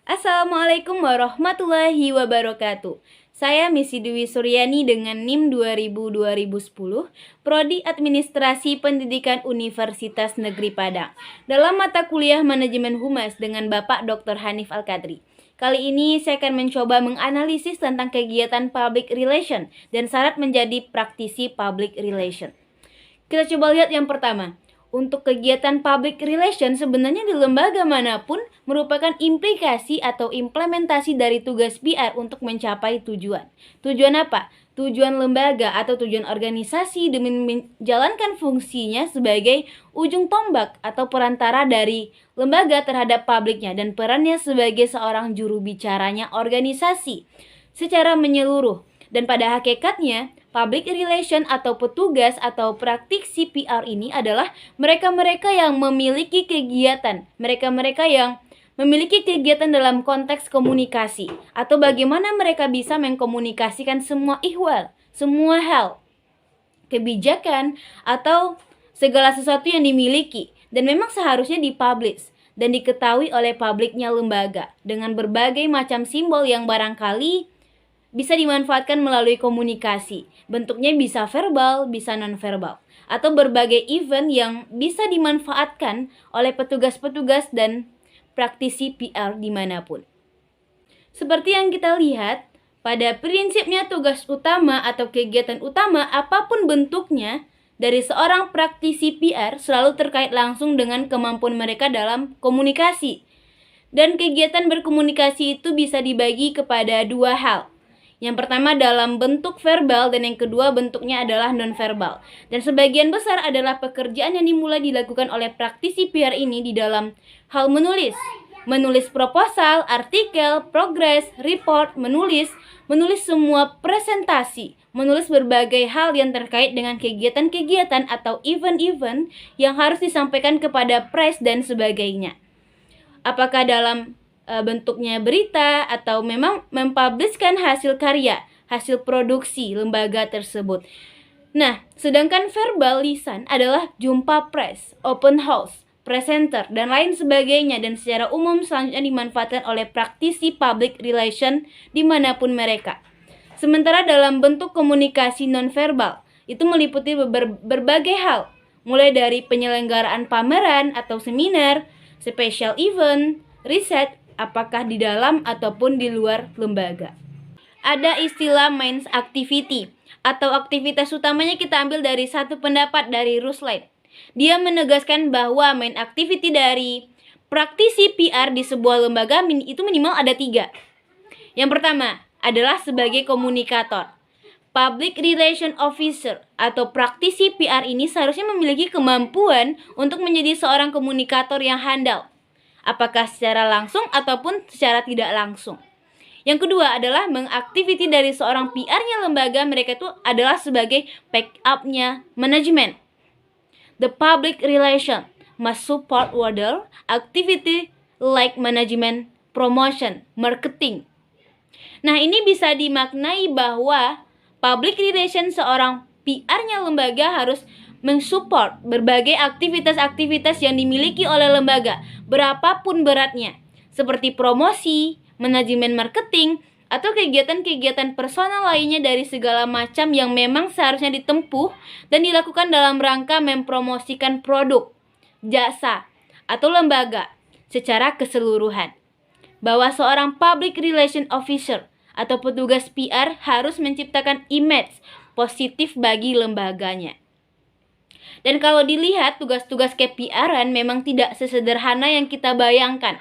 Assalamualaikum warahmatullahi wabarakatuh. Saya Missy Dwi Suryani dengan NIM 2000-2010, Prodi Administrasi Pendidikan Universitas Negeri Padang, dalam mata kuliah Manajemen Humas dengan Bapak Dr. Hanif Al-Kadri. Kali ini saya akan mencoba menganalisis tentang kegiatan public relation dan syarat menjadi praktisi public relation. Kita coba lihat yang pertama. Untuk kegiatan public relation sebenarnya di lembaga manapun merupakan implikasi atau implementasi dari tugas PR untuk mencapai tujuan. Tujuan apa? Tujuan lembaga atau tujuan organisasi demi menjalankan fungsinya sebagai ujung tombak atau perantara dari lembaga terhadap publiknya dan perannya sebagai seorang juru bicaranya organisasi secara menyeluruh. Dan pada hakikatnya, public relation atau petugas atau praktisi PR ini adalah mereka-mereka yang memiliki kegiatan, mereka-mereka yang memiliki kegiatan dalam konteks komunikasi, atau bagaimana mereka bisa mengkomunikasikan semua ihwal, semua hal, kebijakan, atau segala sesuatu yang dimiliki, dan memang seharusnya dipublish dan diketahui oleh publiknya lembaga dengan berbagai macam simbol yang barangkali bisa dimanfaatkan melalui komunikasi. Bentuknya bisa verbal, bisa non-verbal, atau berbagai event yang bisa dimanfaatkan oleh petugas-petugas dan praktisi PR dimanapun. Seperti yang kita lihat, pada prinsipnya tugas utama atau kegiatan utama apapun bentuknya dari seorang praktisi PR selalu terkait langsung dengan kemampuan mereka dalam komunikasi. Dan kegiatan berkomunikasi itu bisa dibagi kepada dua hal. Yang pertama dalam bentuk verbal dan yang kedua bentuknya adalah non-verbal. Dan sebagian besar adalah pekerjaan yang dimulai dilakukan oleh praktisi PR ini di dalam hal menulis. Menulis proposal, artikel, progress, report, menulis semua presentasi, menulis berbagai hal yang terkait dengan kegiatan-kegiatan atau event-event yang harus disampaikan kepada press dan sebagainya. Apakah dalam bentuknya berita atau memang mempublishkan hasil karya, hasil produksi lembaga tersebut. Nah, sedangkan verbal lisan adalah jumpa press, open house, presenter, dan lain sebagainya, dan secara umum selanjutnya dimanfaatkan oleh praktisi public relation dimanapun mereka. Sementara dalam bentuk komunikasi nonverbal, itu meliputi berbagai hal, mulai dari penyelenggaraan pameran atau seminar, special event, riset, apakah di dalam ataupun di luar lembaga. Ada istilah main activity atau aktivitas utamanya kita ambil dari satu pendapat dari Ruslan. Dia menegaskan bahwa main activity dari praktisi PR di sebuah lembaga itu minimal ada 3. Yang pertama adalah sebagai komunikator. Public Relation Officer atau praktisi PR ini seharusnya memiliki kemampuan untuk menjadi seorang komunikator yang handal, apakah secara langsung ataupun secara tidak langsung. Yang kedua adalah mengaktiviti dari seorang PR-nya lembaga mereka itu adalah sebagai backup-nya manajemen. The public relation must support other activity like management, promotion, marketing. Nah, ini bisa dimaknai bahwa public relation seorang PR-nya lembaga harus mensupport berbagai aktivitas-aktivitas yang dimiliki oleh lembaga, berapapun beratnya, seperti promosi, manajemen marketing, atau kegiatan-kegiatan personal lainnya dari segala macam yang memang seharusnya ditempuh dan dilakukan dalam rangka mempromosikan produk, jasa, atau lembaga secara keseluruhan. Bahwa seorang public relation officer atau petugas PR harus menciptakan image positif bagi lembaganya. Dan kalau dilihat tugas-tugas KPR-an memang tidak sesederhana yang kita bayangkan.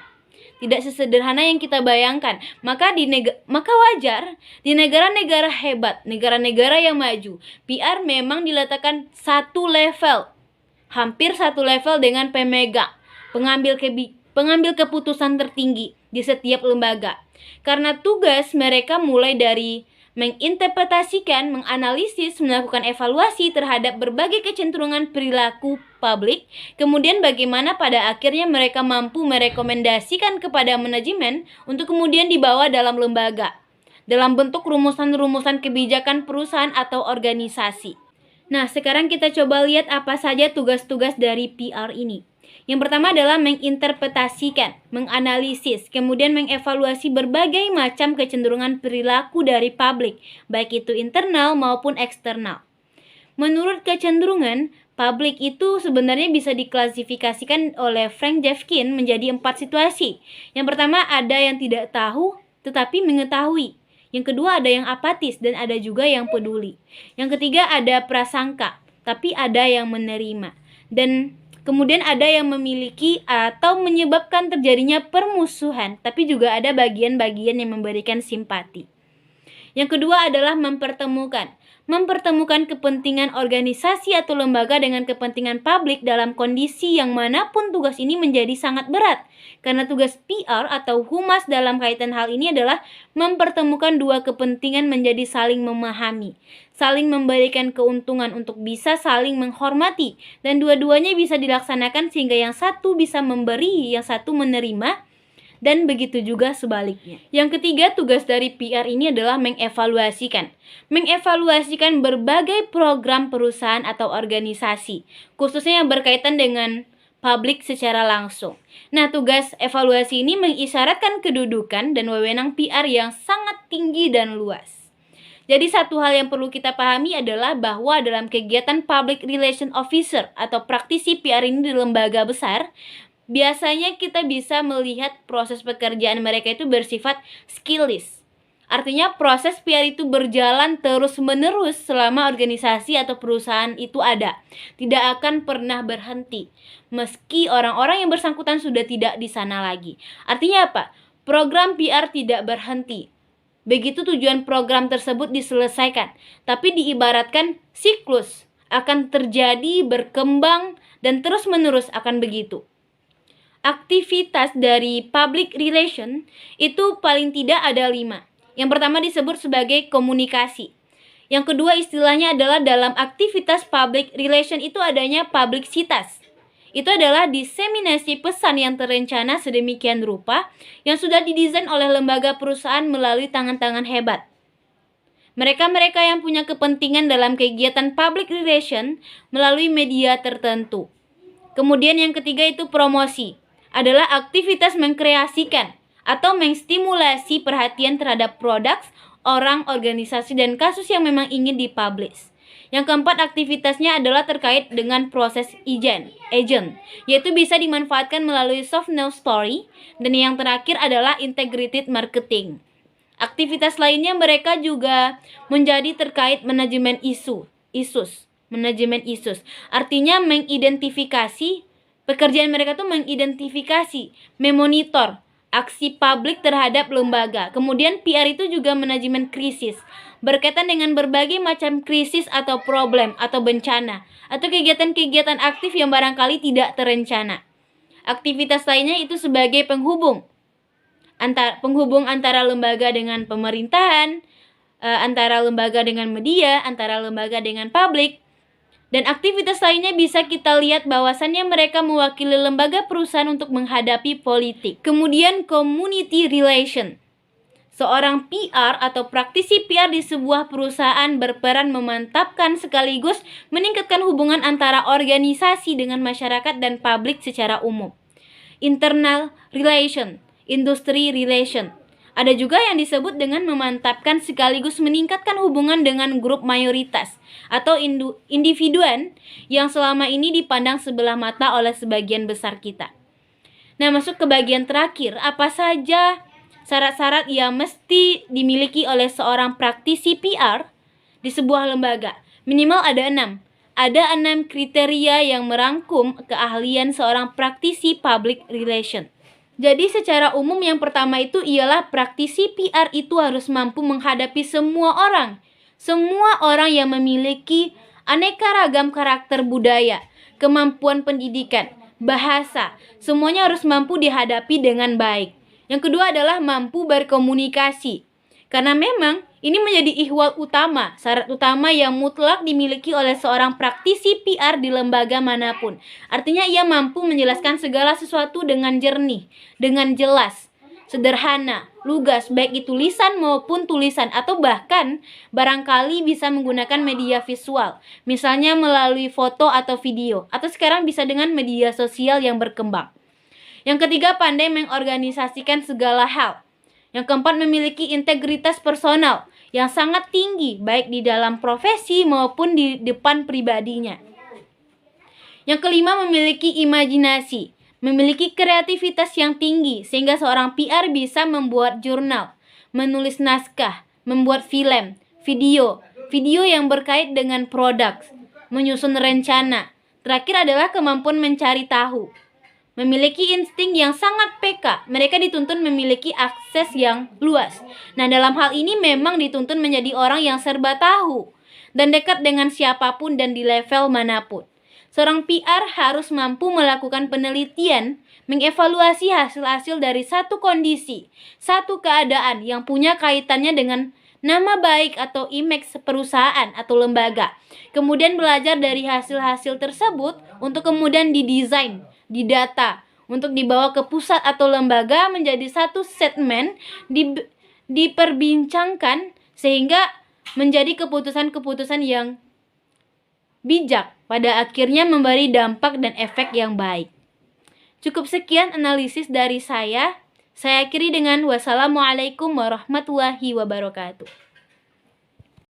Maka wajar di negara-negara hebat, negara-negara yang maju, PR memang diletakkan hampir satu level dengan pengambil keputusan tertinggi di setiap lembaga. Karena tugas mereka mulai dari menginterpretasikan, menganalisis, melakukan evaluasi terhadap berbagai kecenderungan perilaku publik, kemudian bagaimana pada akhirnya mereka mampu merekomendasikan kepada manajemen untuk kemudian dibawa dalam lembaga, dalam bentuk rumusan-rumusan kebijakan perusahaan atau organisasi. Nah, sekarang kita coba lihat apa saja tugas-tugas dari PR ini. Yang pertama adalah menginterpretasikan, menganalisis, kemudian mengevaluasi berbagai macam kecenderungan perilaku dari publik, baik itu internal maupun eksternal. Menurut kecenderungan, publik itu sebenarnya bisa diklasifikasikan oleh Frank Jeffkin menjadi 4 situasi. Yang pertama, ada yang tidak tahu tetapi mengetahui. Yang kedua, ada yang apatis dan ada juga yang peduli. Yang ketiga, ada prasangka, tapi ada yang menerima. Dan kemudian ada yang memiliki atau menyebabkan terjadinya permusuhan, tapi juga ada bagian-bagian yang memberikan simpati. Yang kedua adalah mempertemukan kepentingan organisasi atau lembaga dengan kepentingan publik dalam kondisi yang manapun tugas ini menjadi sangat berat. Karena tugas PR atau humas dalam kaitan hal ini adalah mempertemukan dua kepentingan menjadi saling memahami, saling memberikan keuntungan untuk bisa saling menghormati, dan dua-duanya bisa dilaksanakan sehingga yang satu bisa memberi, yang satu menerima, dan begitu juga sebaliknya. Yang ketiga, tugas dari PR ini adalah mengevaluasikan berbagai program perusahaan atau organisasi, khususnya yang berkaitan dengan publik secara langsung. Nah, tugas evaluasi ini mengisyaratkan kedudukan dan wewenang PR yang sangat tinggi dan luas. Jadi satu hal yang perlu kita pahami adalah bahwa dalam kegiatan Public Relation Officer atau praktisi PR ini di lembaga besar, biasanya kita bisa melihat proses pekerjaan mereka itu bersifat skillless. Artinya proses PR itu berjalan terus-menerus selama organisasi atau perusahaan itu ada. Tidak akan pernah berhenti, meski orang-orang yang bersangkutan sudah tidak di sana lagi. Artinya apa? Program PR tidak berhenti. Begitu tujuan program tersebut diselesaikan, tapi diibaratkan siklus akan terjadi, berkembang, dan terus-menerus akan begitu. Aktivitas dari public relation itu paling tidak ada 5. Yang pertama disebut sebagai komunikasi. Yang kedua istilahnya adalah dalam aktivitas public relation itu adanya publisitas. Itu adalah diseminasi pesan yang terencana sedemikian rupa yang sudah didesain oleh lembaga perusahaan melalui tangan-tangan hebat. Mereka-mereka yang punya kepentingan dalam kegiatan public relation melalui media tertentu. Kemudian yang ketiga itu promosi. Adalah aktivitas mengkreasikan atau mengstimulasi perhatian terhadap produk, orang, organisasi, dan kasus yang memang ingin dipublish. Yang keempat, aktivitasnya adalah terkait dengan proses agent, yaitu bisa dimanfaatkan melalui soft news story. Dan yang terakhir adalah integrated marketing. Aktivitas lainnya mereka juga menjadi terkait manajemen manajemen isu. Artinya mengidentifikasi, pekerjaan mereka tuh mengidentifikasi, memonitor aksi publik terhadap lembaga. Kemudian PR itu juga manajemen krisis, berkaitan dengan berbagai macam krisis atau problem atau bencana, atau kegiatan-kegiatan aktif yang barangkali tidak terencana. Aktivitas lainnya itu sebagai penghubung antara lembaga dengan pemerintahan, antara lembaga dengan media, antara lembaga dengan publik. Dan aktivitas lainnya bisa kita lihat bahwasannya mereka mewakili lembaga perusahaan untuk menghadapi politik. Kemudian community relation. Seorang PR atau praktisi PR di sebuah perusahaan berperan memantapkan sekaligus meningkatkan hubungan antara organisasi dengan masyarakat dan publik secara umum. Internal relation, industry relation. Ada juga yang disebut dengan memantapkan sekaligus meningkatkan hubungan dengan grup mayoritas atau individuan yang selama ini dipandang sebelah mata oleh sebagian besar kita. Nah, masuk ke bagian terakhir, apa saja syarat-syarat yang mesti dimiliki oleh seorang praktisi PR di sebuah lembaga? Minimal ada 6. Ada 6 kriteria yang merangkum keahlian seorang praktisi public relation. Jadi secara umum yang pertama itu ialah praktisi PR itu harus mampu menghadapi semua orang. Semua orang yang memiliki aneka ragam karakter budaya, kemampuan pendidikan, bahasa, semuanya harus mampu dihadapi dengan baik. Yang kedua adalah mampu berkomunikasi. Karena memang ini menjadi ihwal utama, syarat utama yang mutlak dimiliki oleh seorang praktisi PR di lembaga manapun. Artinya ia mampu menjelaskan segala sesuatu dengan jernih, dengan jelas, sederhana, lugas, baik itu lisan maupun tulisan, atau bahkan barangkali bisa menggunakan media visual, misalnya melalui foto atau video, atau sekarang bisa dengan media sosial yang berkembang. Yang ketiga, pandai mengorganisasikan segala hal. Yang keempat, memiliki integritas personal yang sangat tinggi, baik di dalam profesi maupun di depan pribadinya. Yang kelima, memiliki imajinasi, memiliki kreativitas yang tinggi, sehingga seorang PR bisa membuat jurnal, menulis naskah, membuat film, video yang berkait dengan produk, menyusun rencana. Terakhir adalah kemampuan mencari tahu. Memiliki insting yang sangat peka, mereka dituntun memiliki akses yang luas. Nah, dalam hal ini memang dituntun menjadi orang yang serba tahu dan dekat dengan siapapun dan di level manapun. Seorang PR harus mampu melakukan penelitian, mengevaluasi hasil-hasil dari satu kondisi, satu keadaan yang punya kaitannya dengan nama baik atau image perusahaan atau lembaga. Kemudian belajar dari hasil-hasil tersebut untuk kemudian didesain, didata, untuk dibawa ke pusat atau lembaga menjadi satu segmen, diperbincangkan sehingga menjadi keputusan-keputusan yang bijak, pada akhirnya memberi dampak dan efek yang baik. Cukup sekian analisis dari saya. Saya akhiri dengan wassalamualaikum warahmatullahi wabarakatuh.